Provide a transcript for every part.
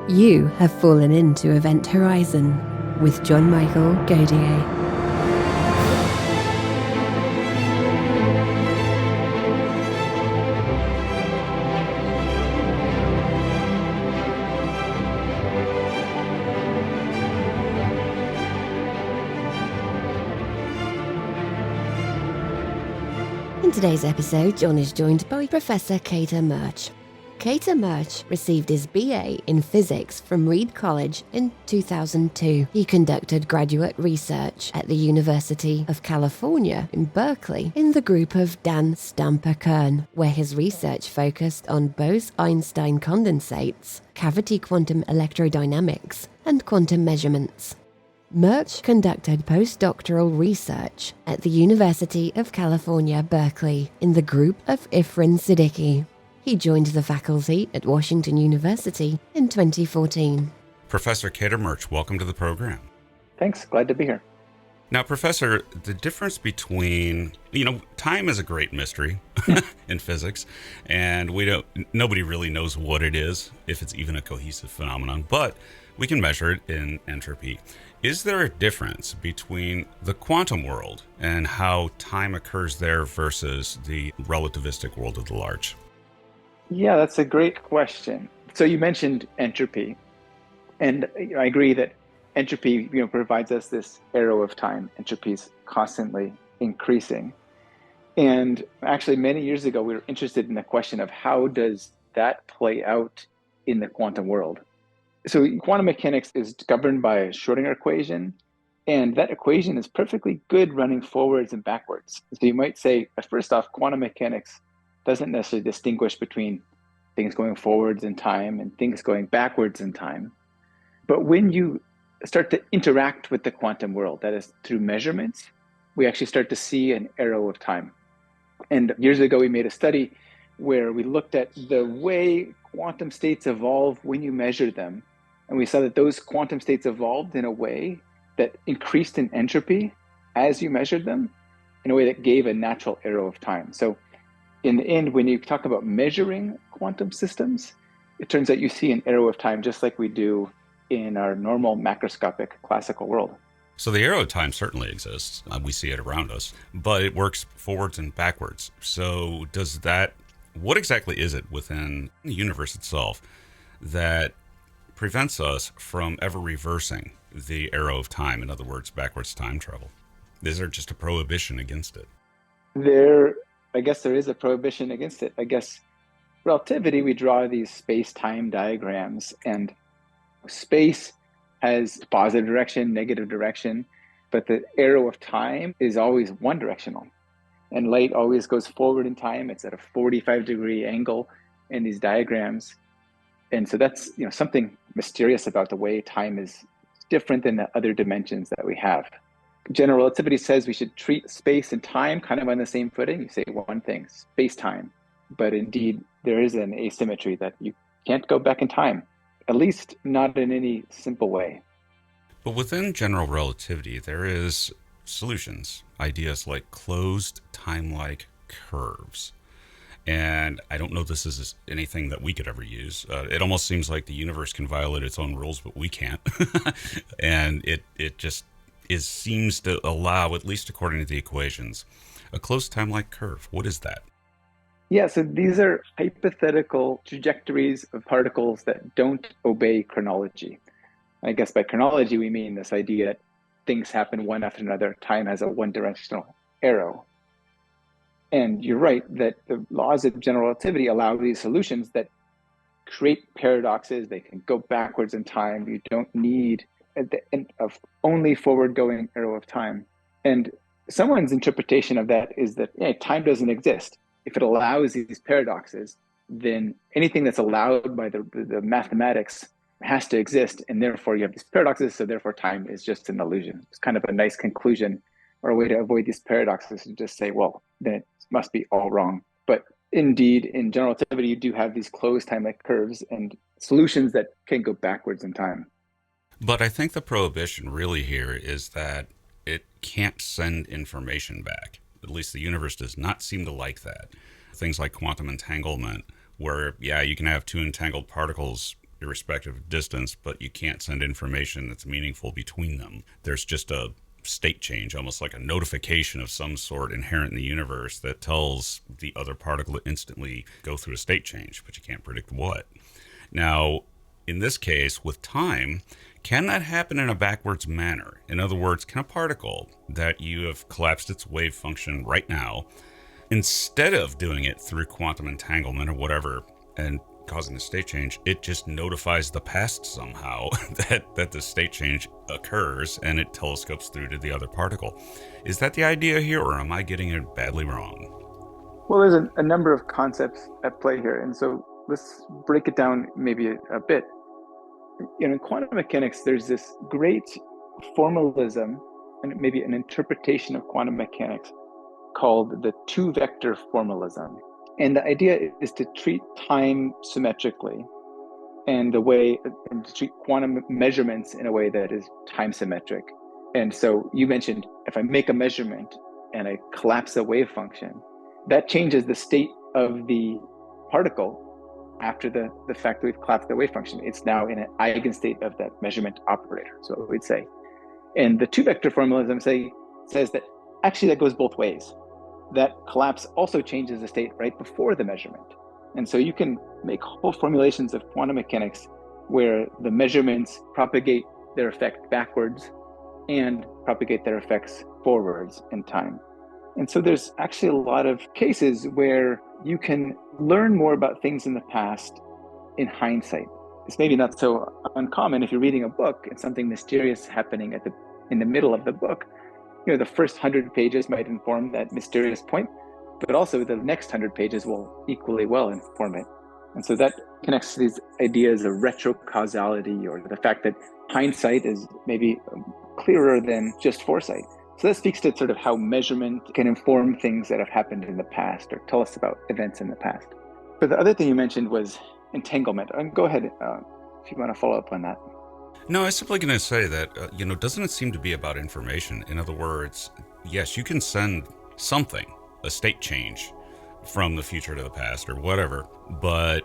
You have fallen into Event Horizon with John Michael Godier. In today's episode, John is joined by Professor Murch. Murch received his BA in physics from Reed College in 2002. He conducted graduate research at the University of California in Berkeley in the group of Dan Stamper-Kern, where his research focused on Bose-Einstein condensates, cavity quantum electrodynamics, and quantum measurements. Murch conducted postdoctoral research at the University of California, Berkeley, in the group of Efren Siddiqui. He joined the faculty at Washington University in 2014. Professor Murch, welcome to the program. Thanks, glad to be here. Now, Professor, the difference between, time is a great mystery in physics, and nobody really knows what it is, if it's even a cohesive phenomenon, but we can measure it in entropy. Is there a difference between the quantum world and how time occurs there versus the relativistic world of the large? Yeah, that's a great question. So you mentioned entropy, and I agree that entropy, provides us this arrow of time. Entropy is constantly increasing. And actually, many years ago, we were interested in the question of how does that play out in the quantum world? So quantum mechanics is governed by a Schrödinger equation, and that equation is perfectly good running forwards and backwards. So you might say, first off, quantum mechanics doesn't necessarily distinguish between things going forwards in time and things going backwards in time. But when you start to interact with the quantum world, that is through measurements, we actually start to see an arrow of time. And years ago, we made a study where we looked at the way quantum states evolve when you measure them. And we saw that those quantum states evolved in a way that increased in entropy as you measured them, in a way that gave a natural arrow of time. So in the end, when you talk about measuring quantum systems, it turns out you see an arrow of time just like we do in our normal macroscopic classical world. So the arrow of time certainly exists. We see it around us, but it works forwards and backwards. So what exactly is it within the universe itself that prevents us from ever reversing the arrow of time? In other words, backwards time travel. Is there just a prohibition against it? I guess there is a prohibition against it. I guess relativity, we draw these space-time diagrams, and space has positive direction, negative direction, but the arrow of time is always one directional. And light always goes forward in time. It's at a 45-degree angle in these diagrams. And so that's something mysterious about the way time is different than the other dimensions that we have. General relativity says we should treat space and time kind of on the same footing. You say one thing, space-time. But indeed, there is an asymmetry that you can't go back in time, at least not in any simple way. But within general relativity, there is solutions, ideas like closed time-like curves. And I don't know if this is anything that we could ever use. It almost seems like the universe can violate its own rules, but we can't. And it just seems to allow, at least according to the equations, a closed time-like curve. What is that? Yeah, so these are hypothetical trajectories of particles that don't obey chronology. I guess by chronology, we mean this idea that things happen one after another. Time has a one-directional arrow. And you're right that the laws of general relativity allow these solutions that create paradoxes. They can go backwards in time. You don't need of only forward-going arrow of time. And someone's interpretation of that is that time doesn't exist. If it allows these paradoxes, then anything that's allowed by the mathematics has to exist, and therefore you have these paradoxes, so therefore time is just an illusion. It's kind of a nice conclusion, or a way to avoid these paradoxes and just say, well, then it must be all wrong. But indeed, in general relativity, you do have these closed time-like curves and solutions that can go backwards in time. But I think the prohibition really here is that it can't send information back. At least the universe does not seem to like that. Things like quantum entanglement, where, you can have two entangled particles irrespective of distance, but you can't send information that's meaningful between them. There's just a state change, almost like a notification of some sort inherent in the universe that tells the other particle to instantly go through a state change, but you can't predict what. Now, in this case, with time, can that happen in a backwards manner? In other words, can a particle that you have collapsed its wave function right now, instead of doing it through quantum entanglement or whatever and causing the state change, it just notifies the past somehow that the state change occurs and it telescopes through to the other particle? Is that the idea here, or am I getting it badly wrong? Well, there's a number of concepts at play here. And so let's break it down maybe a bit. In quantum mechanics, there's this great formalism and maybe an interpretation of quantum mechanics called the two-vector formalism. And the idea is to treat time symmetrically and to treat quantum measurements in a way that is time symmetric. And so you mentioned, if I make a measurement and I collapse a wave function, that changes the state of the particle after the fact that we've collapsed the wave function. It's now in an eigenstate of that measurement operator, so we'd say. And the two-vector formalism says that actually that goes both ways. That collapse also changes the state right before the measurement. And so you can make whole formulations of quantum mechanics where the measurements propagate their effect backwards and propagate their effects forwards in time. And so there's actually a lot of cases where you can learn more about things in the past in hindsight. It's maybe not so uncommon if you're reading a book and something mysterious happening in the middle of the book. The first 100 pages might inform that mysterious point, but also the next 100 pages will equally well inform it. And so that connects to these ideas of retrocausality, or the fact that hindsight is maybe clearer than just foresight. So that speaks to sort of how measurement can inform things that have happened in the past or tell us about events in the past. But the other thing you mentioned was entanglement. Go ahead if you want to follow up on that. No, I was simply going to say that, doesn't it seem to be about information? In other words, yes, you can send something, a state change, from the future to the past or whatever, but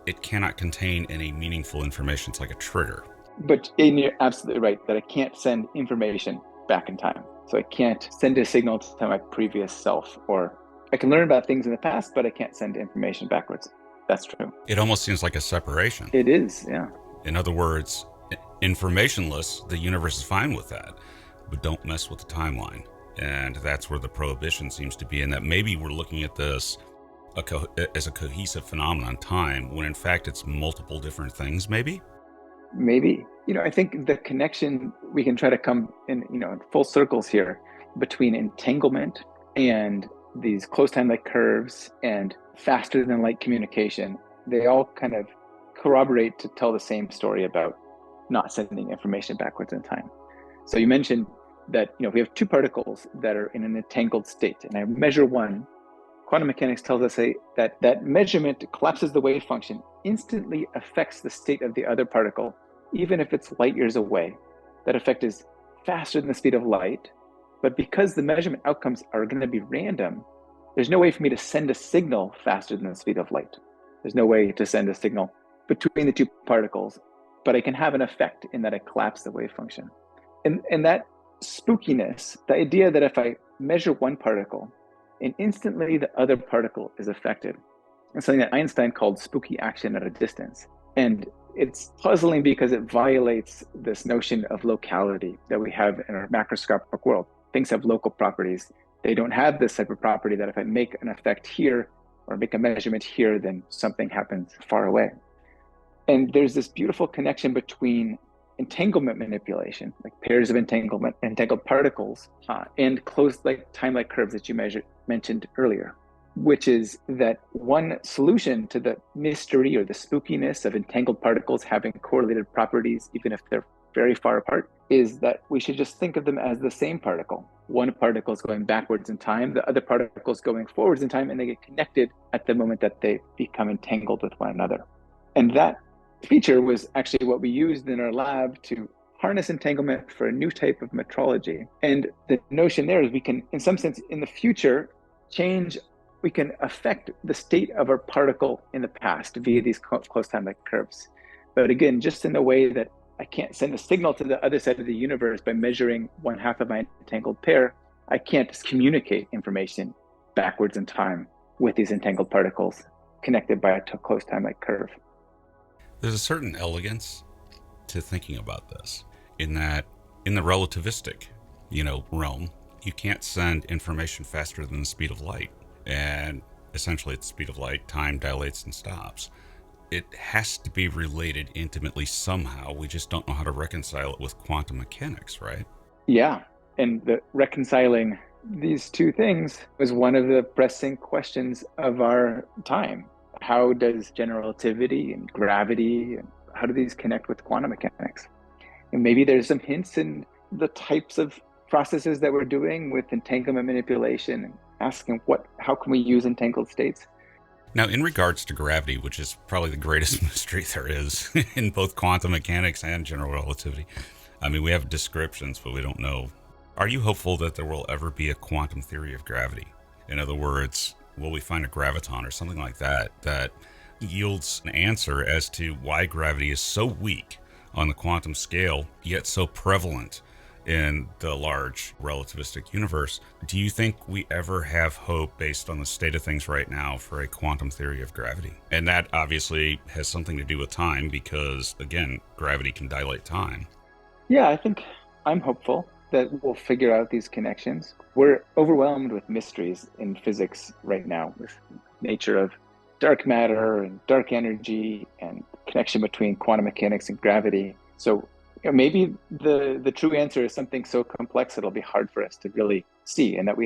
it cannot contain any meaningful information. It's like a trigger. But you're absolutely right that I can't send information back in time. So I can't send a signal to my previous self, or I can learn about things in the past, but I can't send information backwards. That's true. It almost seems like a separation. It is, yeah. In other words, informationless, the universe is fine with that, but don't mess with the timeline. And that's where the prohibition seems to be, in that maybe we're looking at this as a cohesive phenomenon, time, when in fact it's multiple different things, maybe? Maybe. I think the connection, we can try to come in full circles here between entanglement and these closed time-like curves and faster than light communication. They all kind of corroborate to tell the same story about not sending information backwards in time. So you mentioned that we have two particles that are in an entangled state, and I measure one. Quantum mechanics tells us that measurement collapses the wave function, instantly affects the state of the other particle, even if it's light years away. That effect is faster than the speed of light, but because the measurement outcomes are going to be random, there's no way for me to send a signal faster than the speed of light. There's no way to send a signal between the two particles, but I can have an effect in that I collapse the wave function. And that spookiness, the idea that if I measure one particle and instantly the other particle is affected, is something that Einstein called spooky action at a distance. And it's puzzling because it violates this notion of locality that we have in our macroscopic world. Things have local properties. They don't have this type of property that if I make an effect here or make a measurement here, then something happens far away. And there's this beautiful connection between entanglement manipulation, like pairs of entangled particles, and closed time-like curves that you mentioned earlier, which is that one solution to the mystery or the spookiness of entangled particles having correlated properties, even if they're very far apart, is that we should just think of them as the same particle. One particle is going backwards in time, the other particle is going forwards in time, and they get connected at the moment that they become entangled with one another. And that feature was actually what we used in our lab to harness entanglement for a new type of metrology. And the notion there is we can, in some sense, in the future, we can affect the state of our particle in the past via these close time-like curves. But again, just in the way that I can't send a signal to the other side of the universe by measuring one half of my entangled pair, I can't just communicate information backwards in time with these entangled particles connected by a close time-like curve. There's a certain elegance to thinking about this, in that in the relativistic, realm, you can't send information faster than the speed of light. And essentially at the speed of light, time dilates and stops. It has to be related intimately somehow. We just don't know how to reconcile it with quantum mechanics, right? Yeah. And reconciling these two things was one of the pressing questions of our time. How does general relativity and gravity, and how do these connect with quantum mechanics? And maybe there's some hints in the types of processes that we're doing with entanglement manipulation, and asking how can we use entangled states? Now, in regards to gravity, which is probably the greatest mystery there is in both quantum mechanics and general relativity, I mean, we have descriptions, but we don't know. Are you hopeful that there will ever be a quantum theory of gravity? In other words, will we find a graviton or something like that that yields an answer as to why gravity is so weak on the quantum scale, yet so prevalent in the large relativistic universe? Do you think we ever have hope, based on the state of things right now, for a quantum theory of gravity? And that obviously has something to do with time, because, again, gravity can dilate time. Yeah, I think I'm hopeful that we'll figure out these connections. We're overwhelmed with mysteries in physics right now, with nature of dark matter and dark energy and connection between quantum mechanics and gravity. So maybe the true answer is something so complex it'll be hard for us to really see, and that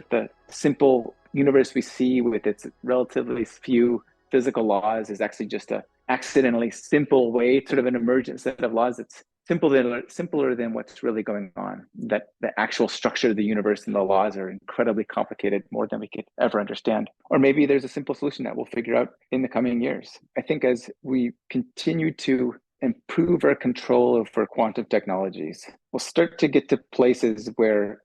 the simple universe we see with its relatively few physical laws is actually just a accidentally simple way, sort of an emergent set of laws that's simpler than what's really going on. That the actual structure of the universe and the laws are incredibly complicated, more than we could ever understand. Or maybe there's a simple solution that we'll figure out in the coming years. I think as we continue to improve our control over quantum technologies, we'll start to get to places where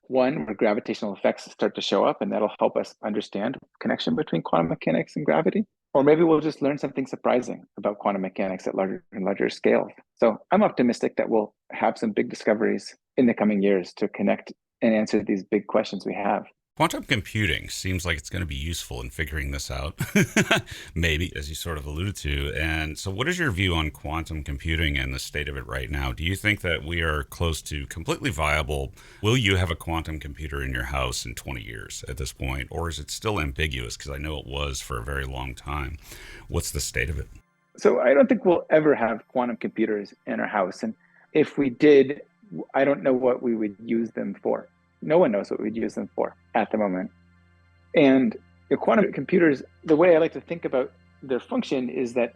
gravitational effects start to show up, and that'll help us understand connection between quantum mechanics and gravity. Or maybe we'll just learn something surprising about quantum mechanics at larger and larger scales. So I'm optimistic that we'll have some big discoveries in the coming years to connect and answer these big questions we have. Quantum computing seems like it's going to be useful in figuring this out, maybe, as you sort of alluded to. And so what is your view on quantum computing and the state of it right now? Do you think that we are close to completely viable? Will you have a quantum computer in your house in 20 years at this point? Or is it still ambiguous? Because I know it was for a very long time. What's the state of it? So I don't think we'll ever have quantum computers in our house. And if we did, I don't know what we would use them for. No one knows what we'd use them for at the moment. And quantum computers, the way I like to think about their function is that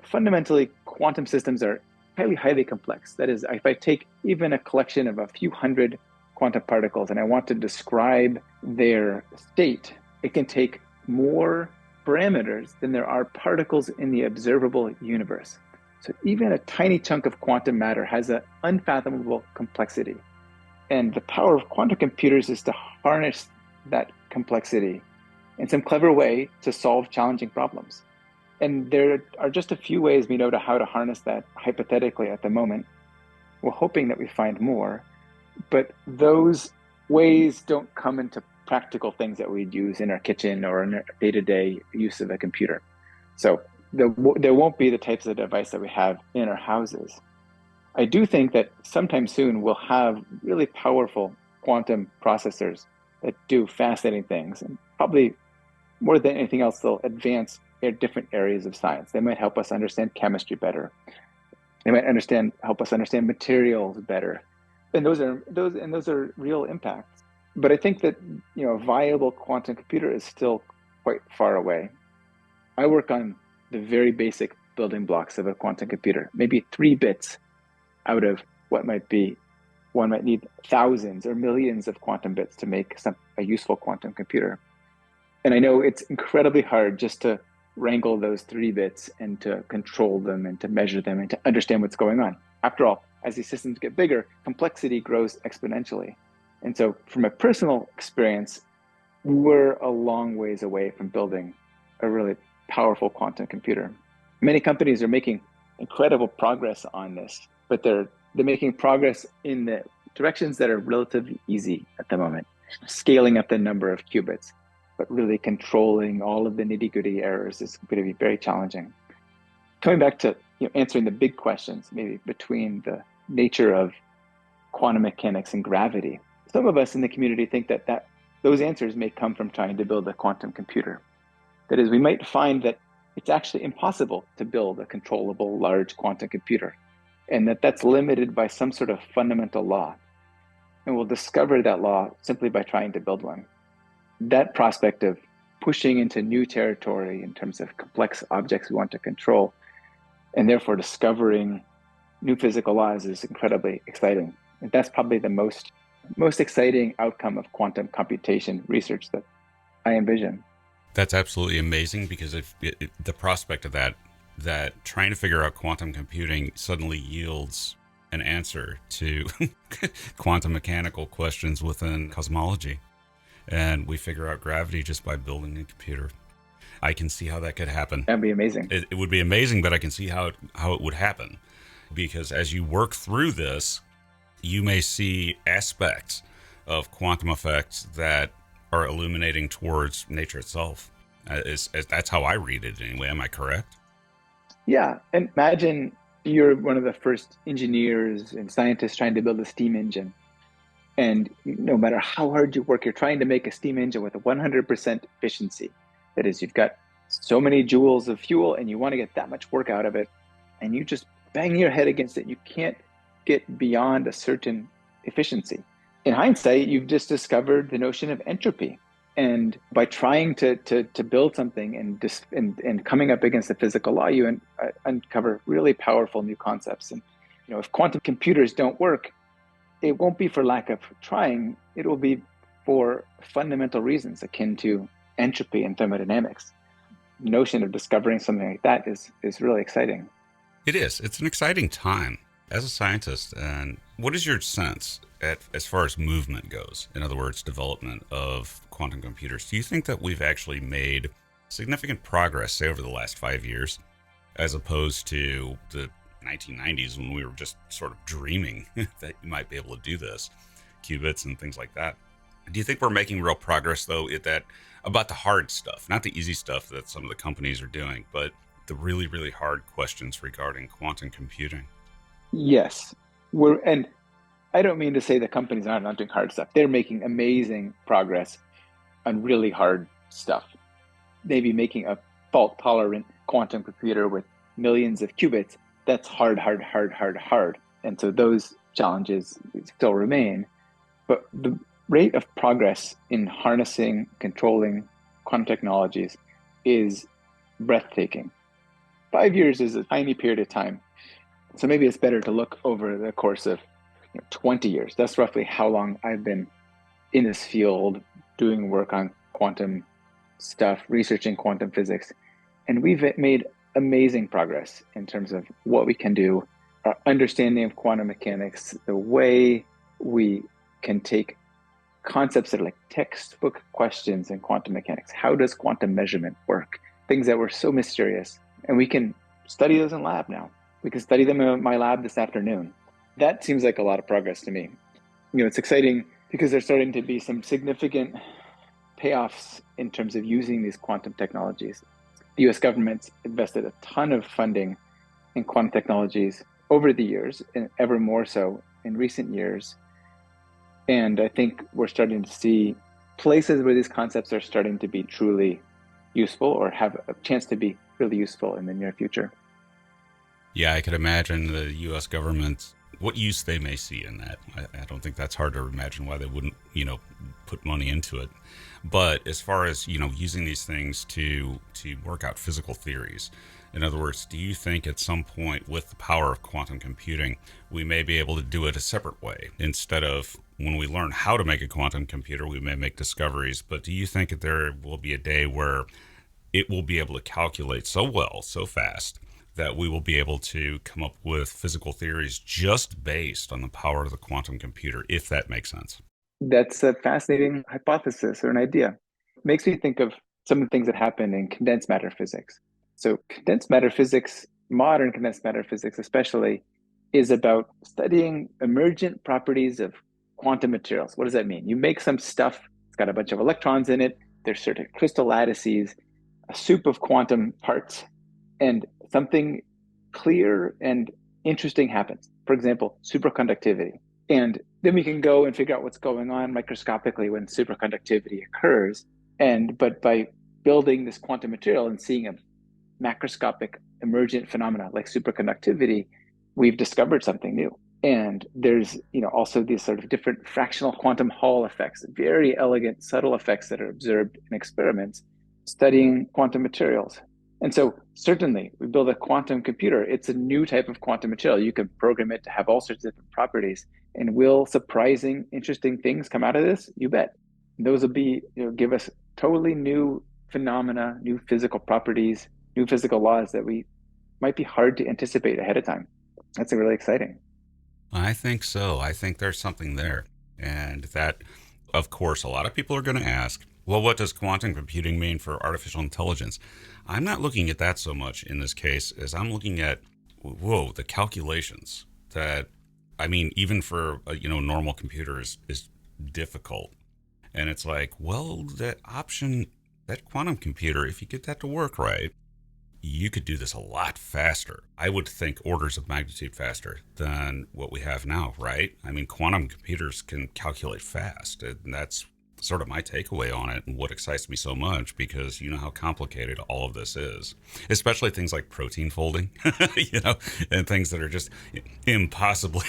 fundamentally quantum systems are highly, highly complex. That is, if I take even a collection of a few hundred quantum particles and I want to describe their state, it can take more parameters than there are particles in the observable universe. So even a tiny chunk of quantum matter has an unfathomable complexity. And the power of quantum computers is to harness that complexity in some clever way to solve challenging problems. And there are just a few ways we know how to harness that hypothetically at the moment. We're hoping that we find more, but those ways don't come into practical things that we'd use in our kitchen or in our day-to-day use of a computer. So there won't be the types of device that we have in our houses. I do think that sometime soon we'll have really powerful quantum processors that do fascinating things, and probably more than anything else, they'll advance in different areas of science. They might help us understand chemistry better. They might help us understand materials better, and those are real impacts. But I think that a viable quantum computer is still quite far away. I work on the very basic building blocks of a quantum computer, maybe 3 bits out of what one might need thousands or millions of quantum bits to make a useful quantum computer. And I know it's incredibly hard just to wrangle those 3 bits and to control them and to measure them and to understand what's going on. After all, as these systems get bigger, complexity grows exponentially. And so from a personal experience, we're a long ways away from building a really powerful quantum computer. Many companies are making incredible progress on this, but they're making progress in the directions that are relatively easy at the moment, scaling up the number of qubits, but really controlling all of the nitty-gritty errors is going to be very challenging. Coming back to answering the big questions, maybe between the nature of quantum mechanics and gravity, some of us in the community think that those answers may come from trying to build a quantum computer. That is, we might find that it's actually impossible to build a controllable large quantum computer, and that's limited by some sort of fundamental law. And we'll discover that law simply by trying to build one. That prospect of pushing into new territory in terms of complex objects we want to control, and therefore discovering new physical laws, is incredibly exciting. And that's probably the most exciting outcome of quantum computation research that I envision. That's absolutely amazing, because the prospect of that trying to figure out quantum computing suddenly yields an answer to quantum mechanical questions within cosmology. And we figure out gravity just by building a computer. I can see how that could happen. That'd be amazing. It would be amazing, but I can see how it would happen. Because as you work through this, you may see aspects of quantum effects that are illuminating towards nature itself. That's how I read it anyway. Am I correct? Yeah. And imagine you're one of the first engineers and scientists trying to build a steam engine. And no matter how hard you work, you're trying to make a steam engine with a 100% efficiency. That is, you've got so many joules of fuel and you want to get that much work out of it. And you just bang your head against it. You can't get beyond a certain efficiency. In hindsight, you've just discovered the notion of entropy. And by trying to build something and coming up against the physical law, you uncover really powerful new concepts. And if quantum computers don't work, it won't be for lack of trying. It will be for fundamental reasons akin to entropy and thermodynamics. The notion of discovering something like that is really exciting. It is. It's an exciting time as a scientist. And what is your sense as far as movement goes? In other words, development of quantum computers. Do you think that we've actually made significant progress, say, over the last 5 years, as opposed to the 1990s when we were just sort of dreaming that you might be able to do this, qubits and things like that? Do you think we're making real progress, though, about the hard stuff, not the easy stuff that some of the companies are doing, but the really, really hard questions regarding quantum computing? Yes. And I don't mean to say that companies are not doing hard stuff. They're making amazing progress on really hard stuff. Maybe making a fault-tolerant quantum computer with millions of qubits. That's hard. And so those challenges still remain. But the rate of progress in harnessing, controlling quantum technologies is breathtaking. 5 years is a tiny period of time. So maybe it's better to look over the course of 20 years. That's roughly how long I've been in this field, doing work on quantum stuff, researching quantum physics. And we've made amazing progress in terms of what we can do, our understanding of quantum mechanics, the way we can take concepts that are like textbook questions in quantum mechanics. How does quantum measurement work? Things that were so mysterious. And we can study those in lab now. We can study them in my lab this afternoon. That seems like a lot of progress to me. It's exciting because there's starting to be some significant payoffs in terms of using these quantum technologies. The US government's invested a ton of funding in quantum technologies over the years, and ever more so in recent years. And I think we're starting to see places where these concepts are starting to be truly useful or have a chance to be really useful in the near future. Yeah, I could imagine the U.S. government, what use they may see in that. I don't think that's hard to imagine why they wouldn't, put money into it. But as far as, using these things to work out physical theories, in other words, do you think at some point with the power of quantum computing, we may be able to do it a separate way? Instead of when we learn how to make a quantum computer, we may make discoveries. But do you think that there will be a day where it will be able to calculate so well, so fast, that we will be able to come up with physical theories just based on the power of the quantum computer, if that makes sense? That's a fascinating hypothesis or an idea. It makes me think of some of the things that happen in condensed matter physics. So condensed matter physics modern condensed matter physics especially, is about studying emergent properties of quantum materials. What does that mean? You make some stuff, it's got a bunch of electrons in it, there's certain crystal lattices, a soup of quantum parts, and something clear and interesting happens. For example, superconductivity. And then we can go and figure out what's going on microscopically when superconductivity occurs. But by building this quantum material and seeing a macroscopic emergent phenomena like superconductivity, we've discovered something new. And there's also these sort of different fractional quantum Hall effects, very elegant, subtle effects that are observed in experiments studying quantum materials. And so certainly we build a quantum computer. It's a new type of quantum material. You can program it to have all sorts of different properties. And will surprising, interesting things come out of this? You bet. Those will be, give us totally new phenomena, new physical properties, new physical laws that we might be hard to anticipate ahead of time. That's really exciting. I think so. I think there's something there. And that, of course, a lot of people are going to ask, well, what does quantum computing mean for artificial intelligence? I'm not looking at that so much in this case as I'm looking at, the calculations that, even for, normal computers is difficult. And it's like, well, that quantum computer, if you get that to work right, you could do this a lot faster. I would think orders of magnitude faster than what we have now, right? Quantum computers can calculate fast, and that's sort of my takeaway on it and what excites me so much, because you know how complicated all of this is, especially things like protein folding, and things that are just impossibly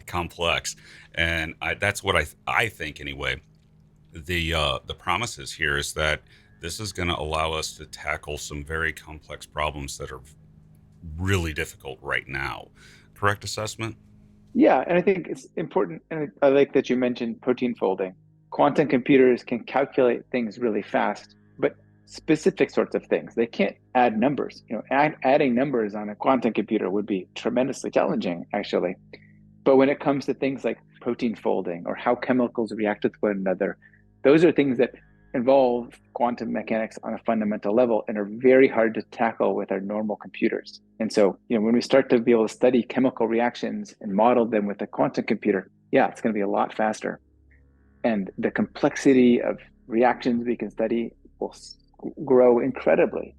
complex. And that's what I think anyway. The promises here is that this is going to allow us to tackle some very complex problems that are really difficult right now. Correct assessment? Yeah, and I think it's important, and I like that you mentioned protein folding. Quantum computers can calculate things really fast, but specific sorts of things. They can't add numbers. Adding numbers on a quantum computer would be tremendously challenging, actually. But when it comes to things like protein folding or how chemicals react with one another, those are things that involve quantum mechanics on a fundamental level and are very hard to tackle with our normal computers. And so, when we start to be able to study chemical reactions and model them with a quantum computer, it's going to be a lot faster. And the complexity of reactions we can study will grow incredibly.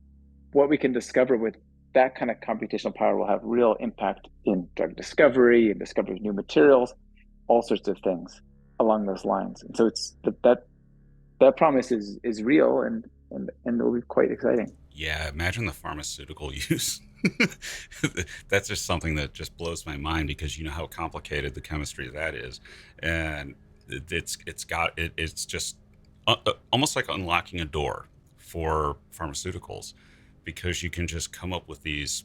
What we can discover with that kind of computational power will have real impact in drug discovery and discovery of new materials, all sorts of things along those lines. And so it's that promise is real and it will be quite exciting. Yeah, imagine the pharmaceutical use. That's just something that just blows my mind, because you know how complicated the chemistry of that is, and it's just almost like unlocking a door for pharmaceuticals, because you can just come up with these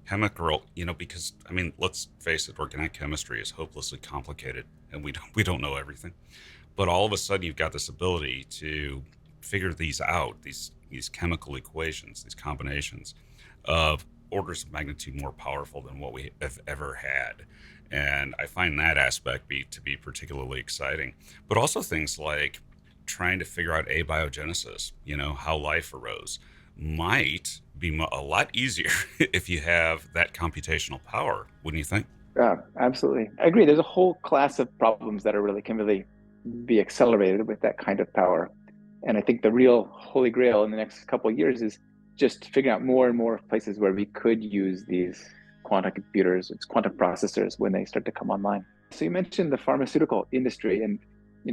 chemical, because let's face it, organic chemistry is hopelessly complicated, and we don't know everything. But all of a sudden, you've got this ability to figure these out, these chemical equations, these combinations of orders of magnitude more powerful than what we have ever had. And I find that aspect to be particularly exciting. But also things like trying to figure out abiogenesis, how life arose, might be a lot easier if you have that computational power, wouldn't you think? Yeah, absolutely. I agree. There's a whole class of problems that can really be accelerated with that kind of power. And I think the real holy grail in the next couple of years is just figuring out more and more places where we could use these quantum computers, it's quantum processors, when they start to come online. So you mentioned the pharmaceutical industry, and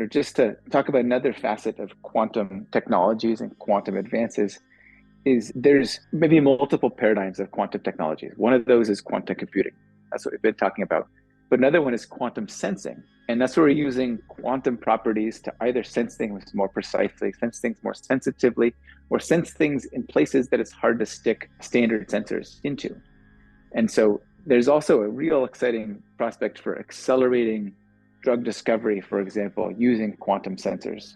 just to talk about another facet of quantum technologies and quantum advances, is there's maybe multiple paradigms of quantum technologies. One of those is quantum computing. That's what we've been talking about. But another one is quantum sensing. And that's where we're using quantum properties to either sense things more precisely, sense things more sensitively, or sense things in places that it's hard to stick standard sensors into. And so there's also a real exciting prospect for accelerating drug discovery, for example, using quantum sensors.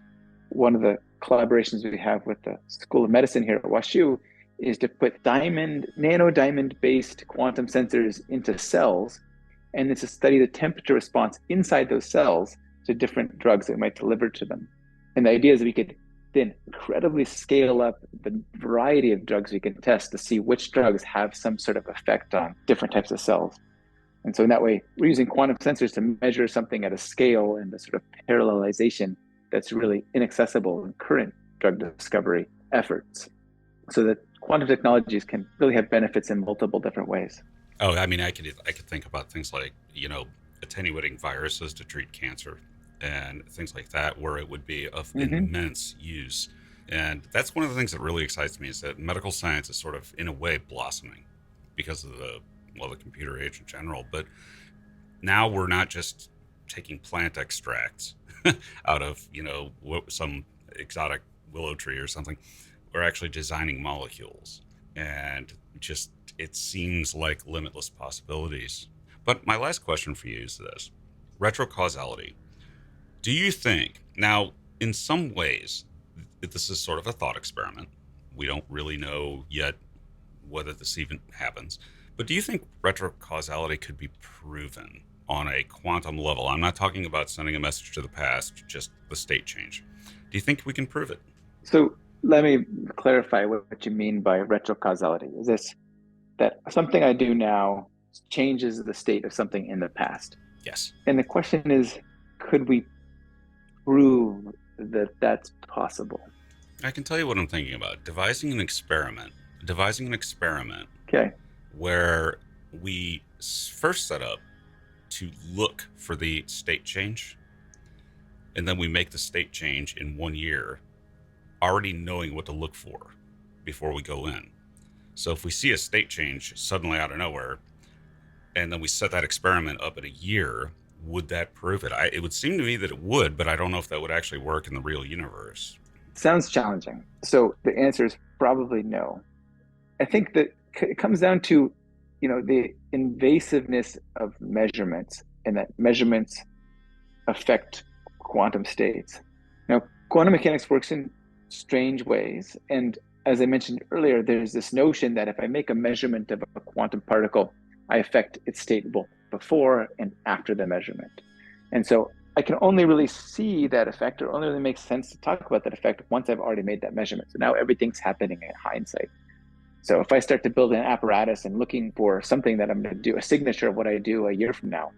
One of the collaborations we have with the School of Medicine here at WashU is to put nanodiamond-based quantum sensors into cells, and it's to study the temperature response inside those cells to different drugs that might deliver to them. And the idea is we could then incredibly scale up the variety of drugs we can test to see which drugs have some sort of effect on different types of cells. And so in that way, we're using quantum sensors to measure something at a scale and the sort of parallelization that's really inaccessible in current drug discovery efforts. So that quantum technologies can really have benefits in multiple different ways. Oh, I mean, I could think about things like, attenuating viruses to treat cancer and things like that, where it would be of immense use. And that's one of the things that really excites me, is that medical science is sort of, in a way, blossoming because of the computer age in general. But now we're not just taking plant extracts out of, some exotic willow tree or something. We're actually designing molecules. And just, it seems like limitless possibilities. But my last question for you is this: retrocausality. Do you think, now, in some ways, this is sort of a thought experiment. We don't really know yet whether this even happens. But do you think retrocausality could be proven on a quantum level? I'm not talking about sending a message to the past, just the state change. Do you think we can prove it? So let me clarify what you mean by retrocausality. Is this that something I do now changes the state of something in the past? Yes. And the question is, could we prove that that's possible? I can tell you what I'm thinking about. Devising an experiment. Okay. Where we first set up to look for the state change, and then we make the state change in 1 year, already knowing what to look for before we go in. So if we see a state change suddenly out of nowhere, and then we set that experiment up at a year, would that prove it? It would seem to me that it would, but I don't know if that would actually work in the real universe. Sounds challenging. So the answer is probably no. I think that it comes down to, the invasiveness of measurements, and that measurements affect quantum states. Now, quantum mechanics works in strange ways. And as I mentioned earlier, there's this notion that if I make a measurement of a quantum particle, I affect its state both before and after the measurement. And so I can only really see that effect, or only really makes sense to talk about that effect once I've already made that measurement. So now everything's happening in hindsight. So if I start to build an apparatus and looking for something that I'm going to do, a signature of what I do a year from now,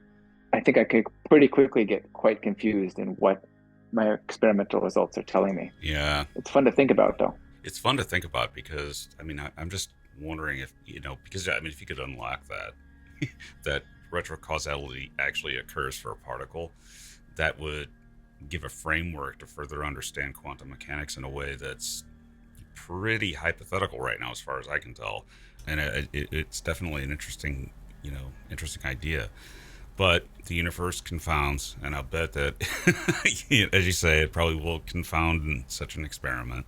I think I could pretty quickly get quite confused in what my experimental results are telling me. Yeah. It's fun to think about, though. It's fun to think about because, I'm just wondering if, because, if you could unlock that retrocausality actually occurs for a particle, that would give a framework to further understand quantum mechanics in a way that's pretty hypothetical right now, as far as I can tell. And it's definitely an interesting idea. But the universe confounds, and I'll bet that, as you say, it probably will confound in such an experiment.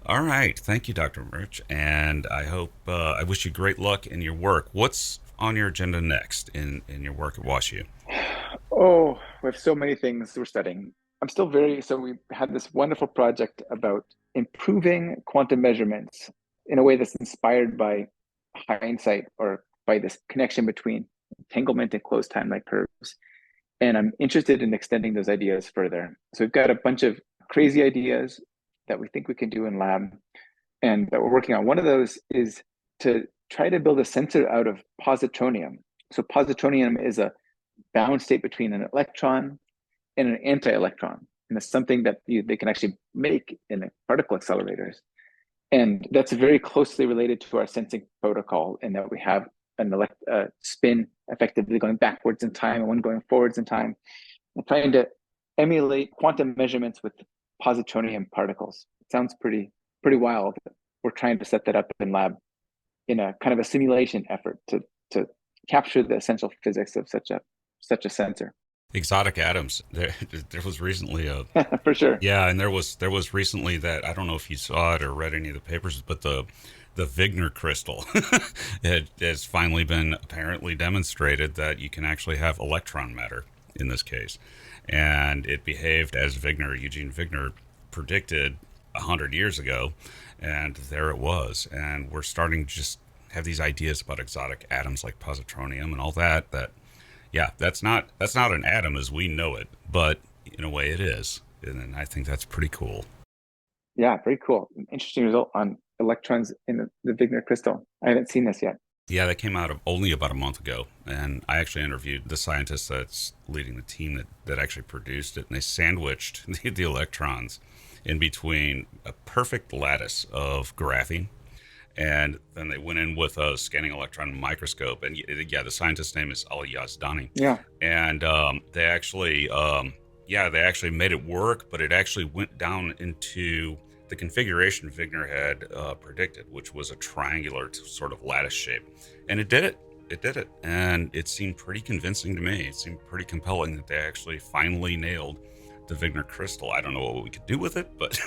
All right. Thank you, Dr. Murch. And I wish you great luck in your work. What's on your agenda next in your work at WashU? Oh, we have so many things we're studying. So we had this wonderful project about improving quantum measurements in a way that's inspired by hindsight, or by this connection between entanglement and closed time-like curves. And I'm interested in extending those ideas further. So we've got a bunch of crazy ideas that we think we can do in lab and that we're working on. One of those is to try to build a sensor out of positronium. So positronium is a bound state between an electron and an anti-electron. And it's something that they can actually make in particle accelerators. And that's very closely related to our sensing protocol, in that we have a spin effectively going backwards in time and one going forwards in time, and trying to emulate quantum measurements with positronium particles. It sounds pretty wild. We're trying to set that up in lab in a kind of a simulation effort to capture the essential physics of such a sensor. Exotic atoms. There was recently for sure. Yeah, and there was recently that, I don't know if you saw it or read any of the papers, but the Wigner crystal it has finally been apparently demonstrated that you can actually have electron matter in this case, and it behaved as Eugene Wigner predicted 100 years ago, and there it was. And we're starting to just have these ideas about exotic atoms like positronium and all that. Yeah, that's not an atom as we know it, but in a way it is. And I think that's pretty cool. Yeah, very cool. Interesting result on electrons in the Wigner crystal. I haven't seen this yet. Yeah, that came out of only about a month ago. And I actually interviewed the scientist that's leading the team that actually produced it. And they sandwiched the electrons in between a perfect lattice of graphene. And then they went in with a scanning electron microscope. And yeah, the scientist's name is Ali Yazdani. Yeah. And they actually made it work, but it actually went down into the configuration Wigner had predicted, which was a triangular sort of lattice shape. And it did it. It did it. And it seemed pretty convincing to me. It seemed pretty compelling that they actually finally nailed the Wigner crystal. I don't know what we could do with it, but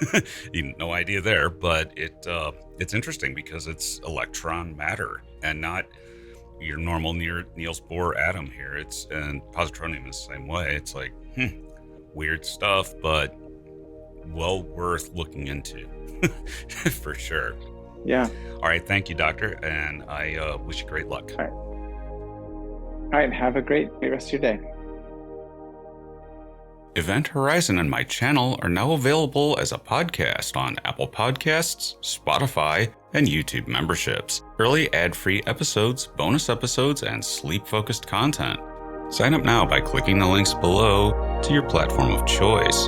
no idea there. But it's interesting because it's electron matter and not your normal Niels Bohr atom here. And positronium is the same way. It's like, weird stuff, but well worth looking into for sure. Yeah. All right. Thank you, Doctor. And I wish you great luck. All right. Have a great rest of your day. Event Horizon and my channel are now available as a podcast on Apple Podcasts, Spotify, and YouTube memberships. Early ad-free episodes, bonus episodes, and sleep-focused content. Sign up now by clicking the links below to your platform of choice.